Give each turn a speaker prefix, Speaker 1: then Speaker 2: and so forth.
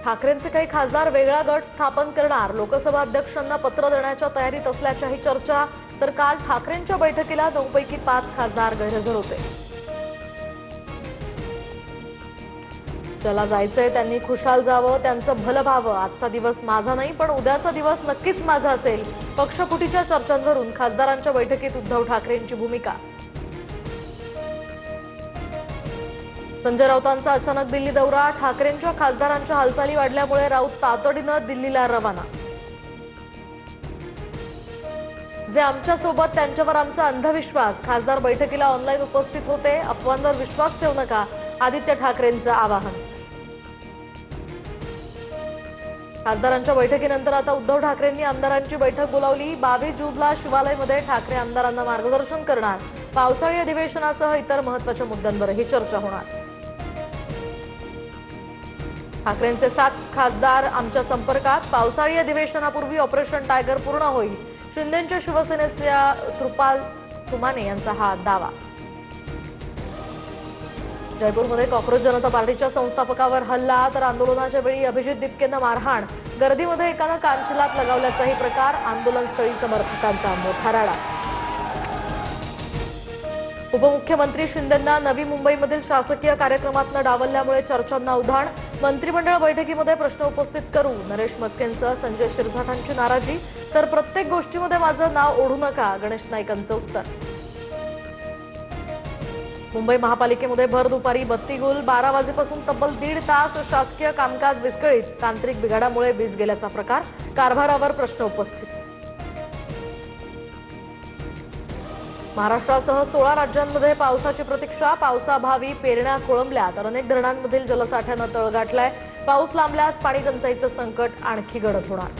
Speaker 1: ठाकरेंचे काही खासदार वेगळा गट स्थापन करणार, लोकसभा अध्यक्षांना पत्र देण्याच्या तयारीत असल्याच्याही चर्चा। तर काल ठाकरेंच्या बैठकीला 9 पैकी 5 खासदार गैरहजर होते। ज्याला जायचंय त्यांनी खुशाल जावं, त्यांचं भलं व्हावं। आजचा दिवस माझा नाही, पण उद्याचा दिवस नक्कीच माझा असेल। पक्षफुटीच्या चर्चांवरून खासदारांच्या बैठकीत उद्धव ठाकरेंची भूमिका। संजय राऊतांचा अचानक दिल्ली दौरा, ठाकरेंच्या खासदारांच्या हालचाली वाढल्यामुळे राऊत तातडीनं दिल्लीला रवाना। जे आमच्या सोबत त्यांच्यावर आमचा अंधविश्वास, खासदार बैठकीला ऑनलाईन उपस्थित होते। अफवांवर विश्वास ठेवू नका, आदित्य ठाकरेंचं आवाहन। खासदारांच्या बैठकीनंतर आता उद्धव ठाकरेंनी आमदारांची बैठक बोलावली। 22 जूनला शिवालयमध्ये ठाकरे आमदारांना मार्गदर्शन करणार। पावसाळी अधिवेशनासह इतर महत्त्वाच्या मुद्द्यांवरही चर्चा होणार। ठाकरेंचे 7 खासदार आमच्या संपर्कात, पावसाळी अधिवेशनापूर्वी ऑपरेशन टायगर पूर्ण होईल। शिंदेच्या शिवसेनेच्या कृपाल तुमाने यांचा हा दावा। जयपूरमध्ये कॉक्रोच जनता पार्टीच्या संस्थापकावर हल्ला, तर आंदोलनाच्या वेळी अभिजित दिपकेंना मारहाण। गर्दीमध्ये एकानं कानशिलात लगावल्याचाही प्रकार, आंदोलनस्थळी समर्थकांचा मोठा राडा। उपमुख्यमंत्री शिंदेंना नवी मुंबईमधील शासकीय कार्यक्रमातनं डावलल्यामुळे चर्चांना उधाण। मंत्रिमंडळ बैठकीमध्ये प्रश्न उपस्थित करू, नरेश मस्केंसह संजय शिरसाठांची नाराजी। तर प्रत्येक गोष्टीमध्ये माझं नाव ओढू नका, गणेश नाईकांचं उत्तर। मुंबई महापालिकेमध्ये भर दुपारी बत्ती गुल, 12 वाजेपासून तब्बल 1.5 तास शासकीय कामकाज विस्कळीत। तांत्रिक बिघाडामुळे वीज गेल्याचा प्रकार, कारभारावर प्रश्न उपस्थित। महाराष्ट्रासह 16 राज्यांमध्ये पावसाची प्रतीक्षा, पावसाअभावी पेरण्या खोळंबल्या, तर अनेक धरणांमधील जलसाठ्यानं तळ गाठलाय। पाऊस लांबल्यास पाणी टंचाईचं संकट आणखी गडद होणार।